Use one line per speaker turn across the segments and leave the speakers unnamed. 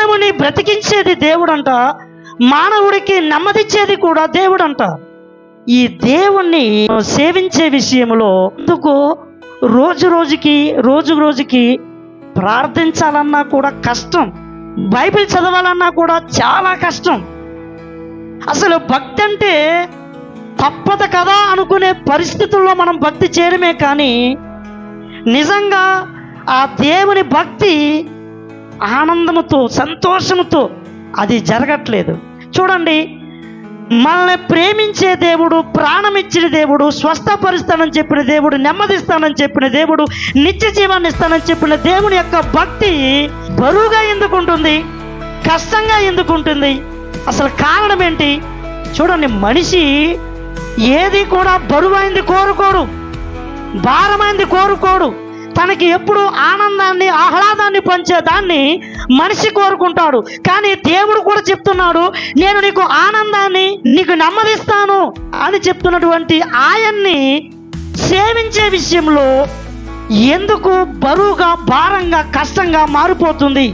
మానవుని బ్రతికించేది దేవుడంట, మానవుడికి నెమ్మదిచ్చేది కూడా దేవుడంట. ఈ దేవుణ్ణి సేవించే విషయంలో ఎందుకు రోజు రోజుకి ప్రార్థించాలన్నా కూడా కష్టం, బైబిల్ చదవాలన్నా కూడా చాలా కష్టం. అసలు భక్తి అంటే తప్పదు కదా అనుకునే పరిస్థితుల్లో మనం భక్తి చేయడమే కానీ నిజంగా ఆ దేవుని భక్తి ఆనందముతో సంతోషముతో అది జరగట్లేదు. చూడండి, మనల్ని ప్రేమించే దేవుడు, ప్రాణం ఇచ్చిన దేవుడు, స్వస్థపరుస్తానని చెప్పిన దేవుడు, నెమ్మదిస్తానని చెప్పిన దేవుడు, నిత్య జీవాన్ని ఇస్తానని చెప్పిన దేవుని యొక్క భక్తి బరువుగా ఎందుకు ఉంటుంది, కష్టంగా ఎందుకు ఉంటుంది? అసలు కారణం ఏంటి? చూడండి, మనిషి ఏది కూడా బరువైంది కోరుకోడు, భారమైంది కోరుకోడు. తనకి ఎప్పుడు ఆనందాన్ని, ఆహ్లాదాన్ని పంచేదాన్ని మనిషి కోరుకుంటాడు. కానీ దేవుడు కూడా చెప్తున్నాడు, నేను నీకు ఆనందాన్ని, నీకు నెమ్మదిస్తాను అని చెప్తున్నటువంటి ఆయన్ని సేవించే విషయంలో ఎందుకు బరువుగా, భారంగా, కష్టంగా మారిపోతుంది?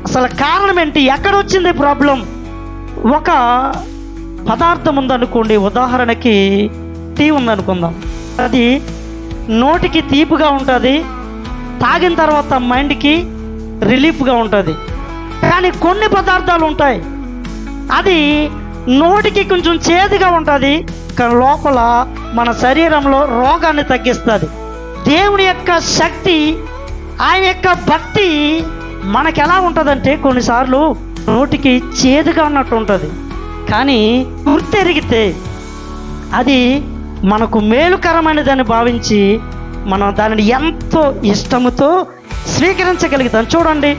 అసలు కారణం ఏంటి? ఎక్కడొచ్చింది ప్రాబ్లం? ఒక పదార్థం ఉందనుకోండి, ఉదాహరణకి టీ ఉందనుకుందాం. అది నోటికి తీపిగా ఉంటుంది, తాగిన తర్వాత మైండ్కి రిలీఫ్గా ఉంటుంది. కానీ కొన్ని పదార్థాలు ఉంటాయి, అది నోటికి కొంచెం చేదుగా ఉంటుంది, కానీ లోపల మన శరీరంలో రోగాన్ని తగ్గిస్తుంది. దేవుని యొక్క శక్తి, ఆయన యొక్క భక్తి మనకు ఎలా ఉంటుందంటే కొన్నిసార్లు నోటికి చేదుగా ఉన్నట్టు ఉంటుంది, కానీ గుర్తెరిగితే అది మనకు మేలుకరమైనదని భావించి మనం దానిని ఎంతో ఇష్టముతో స్వీకరించగలుగుతాం. చూడండి,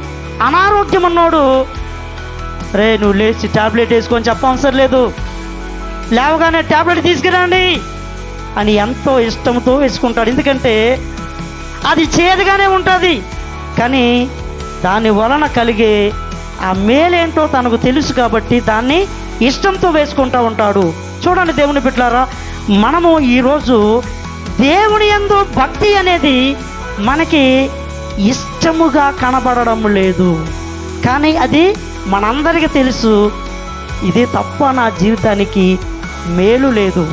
అనారోగ్యం ఉన్నోడు, రే నువ్వు లేచి ట్యాబ్లెట్ వేసుకొని చెప్పవసరం లేదు, లేవగానే ట్యాబ్లెట్ తీసుకురండి అని ఎంతో ఇష్టంతో వేసుకుంటాడు. ఎందుకంటే అది చేదుగానే ఉంటుంది, కానీ దాని వలన కలిగే ఆ మేలేంటో తనకు తెలుసు కాబట్టి దాన్ని ఇష్టంతో వేసుకుంటూ ఉంటాడు. చూడండి దేవుని బిడ్డలారా, మనము ఈరోజు దేవుని యందు భక్తి అనేది మనకి ఇష్టముగా కనబడడం లేదు, కానీ అది మనందరికీ తెలుసు, ఇది తప్ప నా జీవితానికి మేలు లేదు,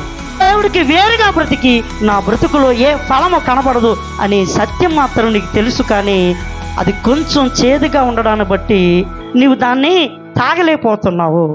దేవుడికి వేరుగా బ్రతికి నా బ్రతుకులో ఏ ఫలము కనబడదు అనే సత్యం మాత్రం నీకు తెలుసు. కానీ అది కొంచెం చేదుగా ఉండడాన్ని బట్టి నీవు దాన్ని తాగలేకపోతున్నావు.